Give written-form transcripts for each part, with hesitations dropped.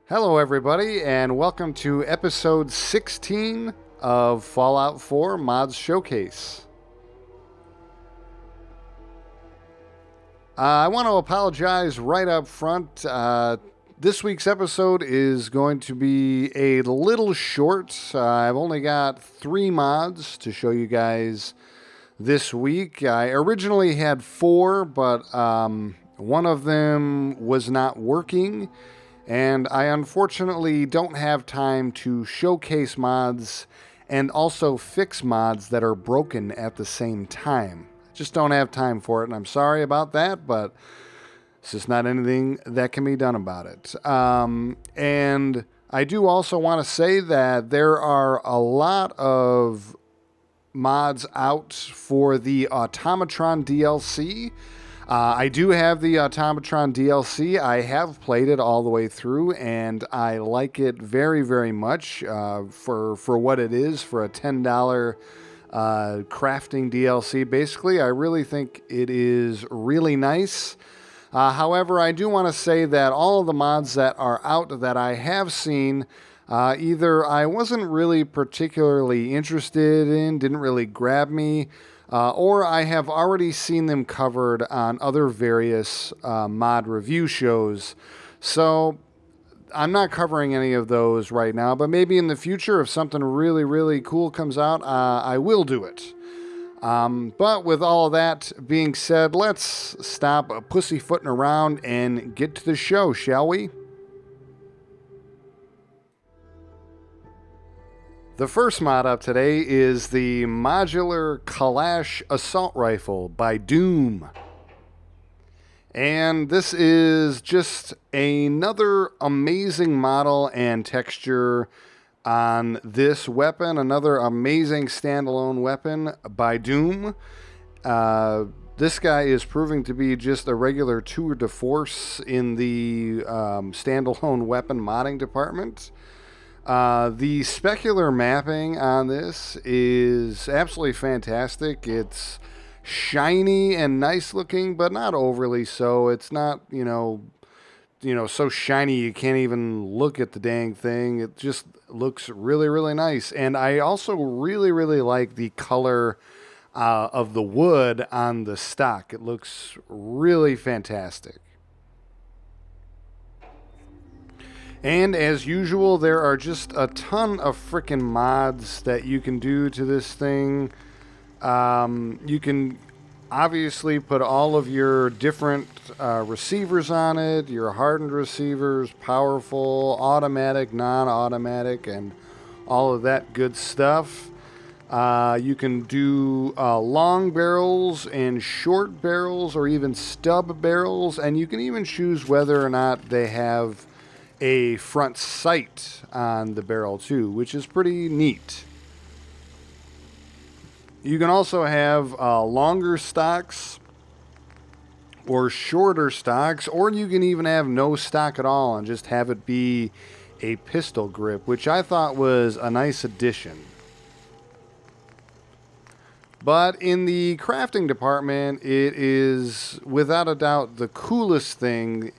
Hello, everybody, and welcome to episode 16 of Fallout 4 Mods Showcase. I want to apologize right up front. This week's episode is going to be a little short. I've only got 3 mods to show you guys this week. I originally had 4, but one of them was not working. And I unfortunately don't have time to showcase mods and also fix mods that are broken at the same time. Just don't have time for it, and I'm sorry about that, but it's just not anything that can be done about it. And I do also want to say that there are a lot of mods out for the Automatron DLC. I do have the Automatron DLC. I have played it all the way through, and I like it very, very much for what it is, for a $10 crafting DLC. Basically, I really think it is really nice. However, I do want to say that all of the mods that are out that I have seen, either I wasn't really particularly interested in, didn't really grab me, or I have already seen them covered on other various mod review shows. So I'm not covering any of those right now, but maybe in the future, if something really, really cool comes out, I will do it. But with all that being said, let's stop pussyfooting around and get to the show, shall we? The first mod up today is the Modular Kailash Assault Rifle by Doom. And this is just another amazing model and texture on this weapon, another amazing standalone weapon by Doom. This guy is proving to be just a regular tour de force in the standalone weapon modding department. The specular mapping on this is absolutely fantastic. It's shiny and nice looking, but not overly so. It's not, so shiny you can't even look at the dang thing. It just looks really, really nice. And I also really, really like the color of the wood on the stock. It looks really fantastic. And as usual, there are just a ton of frickin' mods that you can do to this thing. You can obviously put all of your different receivers on it, your hardened receivers, powerful, automatic, non-automatic, and all of that good stuff. You can do long barrels and short barrels, or even stub barrels, and you can even choose whether or not they have a front sight on the barrel too, which is pretty neat. You can also have longer stocks or shorter stocks, or you can even have no stock at all and just have it be a pistol grip, which I thought was a nice addition. But in the crafting department, it is without a doubt the coolest thing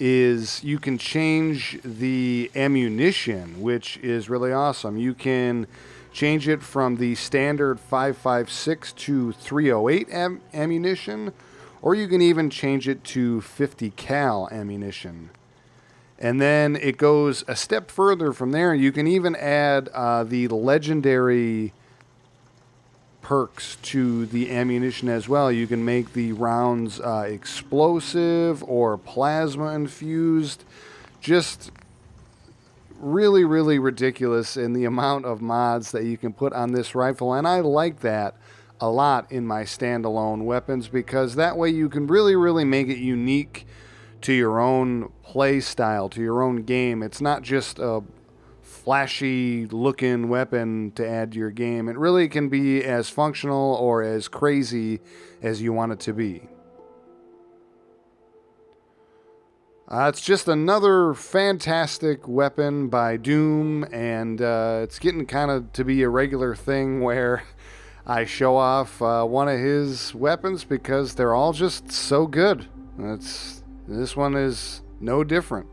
is you can change the ammunition, which is really awesome. You can change it from the standard 5.56 to 308 ammunition, or you can even change it to 50 cal ammunition. And then it goes a step further from there. You can even add the legendary perks to the ammunition as well. You can make the rounds explosive or plasma infused. Just really, really ridiculous in the amount of mods that you can put on this rifle, and I like that a lot in my standalone weapons, because that way you can really, really make it unique to your own play style, to your own game. It's not just a flashy looking weapon to add to your game. It really can be as functional or as crazy as you want it to be. It's just another fantastic weapon by Doom, and it's getting kind of to be a regular thing where I show off one of his weapons because they're all just so good. This one is no different.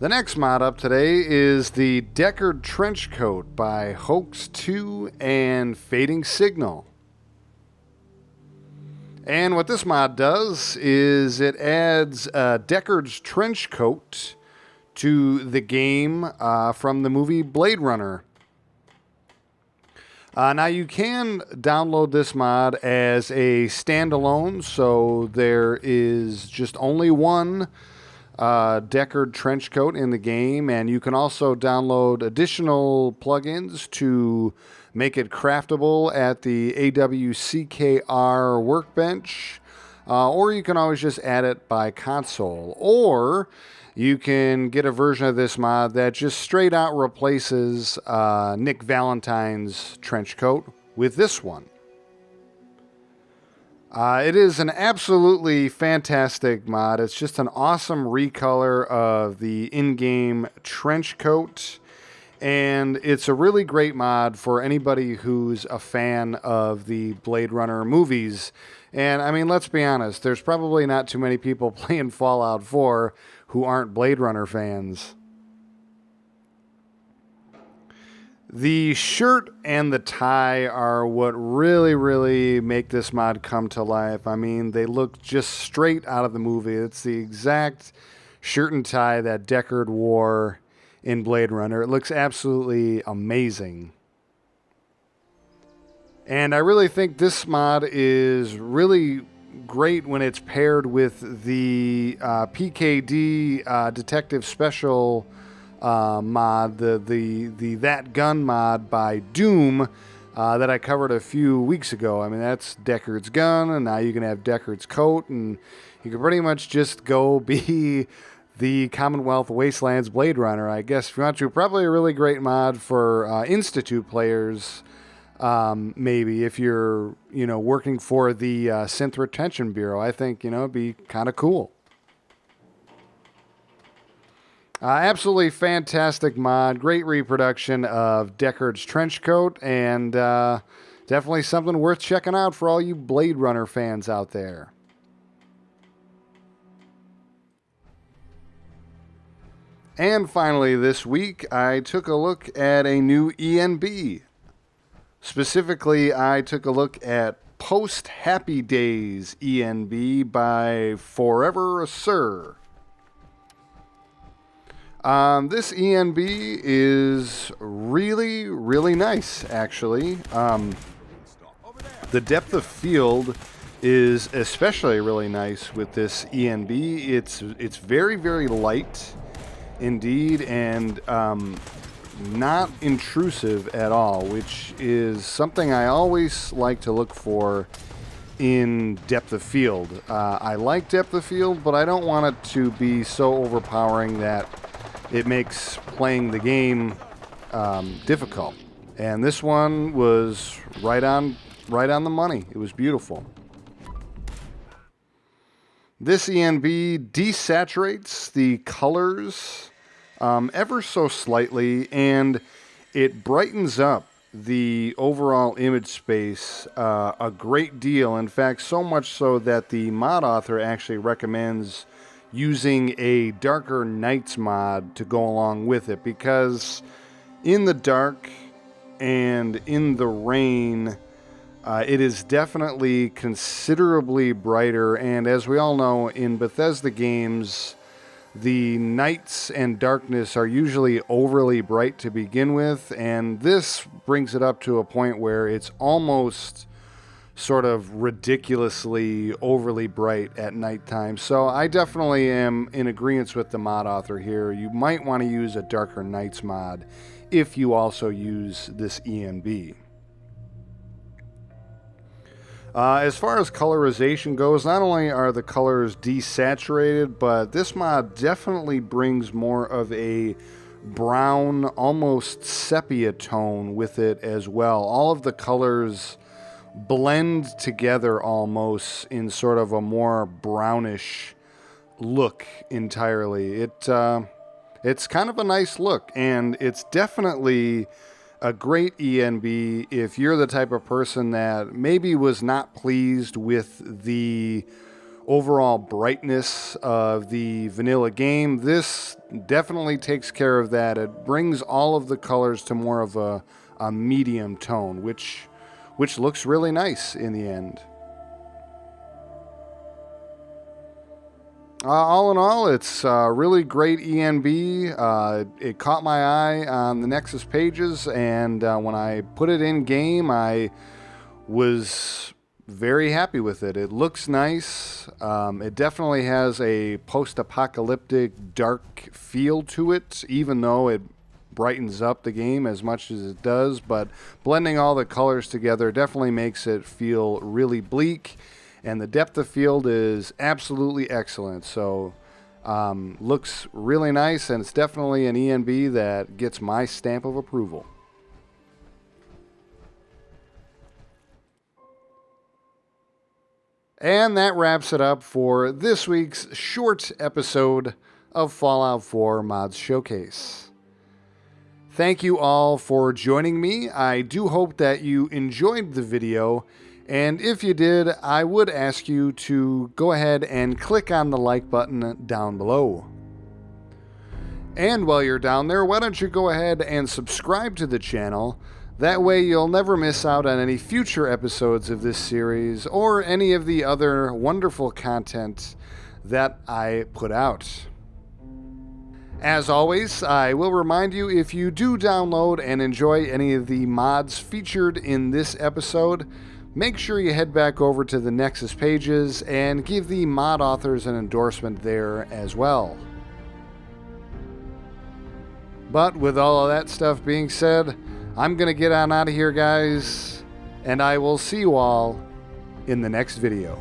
The next mod up today is the Deckard Trenchcoat by Hoax 2 and Fadingsignal. And what this mod does is it adds Deckard's Trenchcoat to the game from the movie Blade Runner. Now you can download this mod as a standalone, so there is just only one Deckard Trenchcoat in the game, and you can also download additional plugins to make it craftable at the AWCKR workbench, or you can always just add it by console, or you can get a version of this mod that just straight out replaces Nick Valentine's Trenchcoat with this one. It is an absolutely fantastic mod. It's just an awesome recolor of the in-game Trenchcoat, and it's a really great mod for anybody who's a fan of the Blade Runner movies. And I mean, let's be honest, there's probably not too many people playing Fallout 4 who aren't Blade Runner fans. The shirt and the tie are what really make this mod come to life. I mean, they look just straight out of the movie. It's the exact shirt and tie that Deckard wore in Blade Runner. It looks absolutely amazing. And I really think this mod is really great when it's paired with the PKD Detective Special mod, the That Gun mod by Doom that I covered a few weeks ago. I mean, that's Deckard's gun, and now you can have Deckard's coat, and you can pretty much just go be the Commonwealth Wastelands Blade Runner, I guess, if you want to. Probably a really great mod for Institute players, maybe, if you're, working for the Synth Retention Bureau. I think, it'd be kind of cool. Absolutely fantastic mod, great reproduction of Deckard's Trenchcoat, and definitely something worth checking out for all you Blade Runner fans out there. And finally this week, I took a look at a new ENB. Specifically, I took a look at Post Happy Days ENB by foreverasir. This ENB is really nice, actually. The depth of field is especially really nice with this ENB. It's very light indeed, and not intrusive at all, which is something I always like to look for in depth of field. I like depth of field, but I don't want it to be so overpowering that it makes playing the game difficult. And this one was right on the money. It was beautiful. This ENB desaturates the colors ever so slightly, and it brightens up the overall image space a great deal. In fact, so much so that the mod author actually recommends using a darker nights mod to go along with it, because in the dark and in the rain, it is definitely considerably brighter. And as we all know, in Bethesda games, the nights and darkness are usually overly bright to begin with, and this brings it up to a point where it's almost sort of ridiculously overly bright at nighttime. So I definitely am in agreement with the mod author here. You might want to use a darker nights mod if you also use this ENB. As far as colorization goes, not only are the colors desaturated, but this mod definitely brings more of a brown, almost sepia tone with it as well. All of the colors blend together almost in sort of a more brownish look entirely. It's kind of a nice look, and it's definitely a great ENB if you're the type of person that maybe was not pleased with the overall brightness of the vanilla game. This definitely takes care of that. It brings all of the colors to more of a medium tone, which looks really nice in the end. All in all, it's really great ENB. It caught my eye on the Nexus pages, and when I put it in game, I was very happy with it. It looks nice. It definitely has a post-apocalyptic dark feel to it, even though it brightens up the game as much as it does. But blending all the colors together definitely makes it feel really bleak. And the depth of field is absolutely excellent. So looks really nice, and it's definitely an ENB that gets my stamp of approval. And that wraps it up for this week's short episode of Fallout 4 Mods Showcase. Thank you all for joining me. I do hope that you enjoyed the video. And if you did, I would ask you to go ahead and click on the like button down below. And while you're down there, why don't you go ahead and subscribe to the channel? That way you'll never miss out on any future episodes of this series or any of the other wonderful content that I put out. As always, I will remind you, if you do download and enjoy any of the mods featured in this episode, make sure you head back over to the Nexus pages and give the mod authors an endorsement there as well. But with all of that stuff being said, I'm going to get on out of here, guys, and I will see you all in the next video.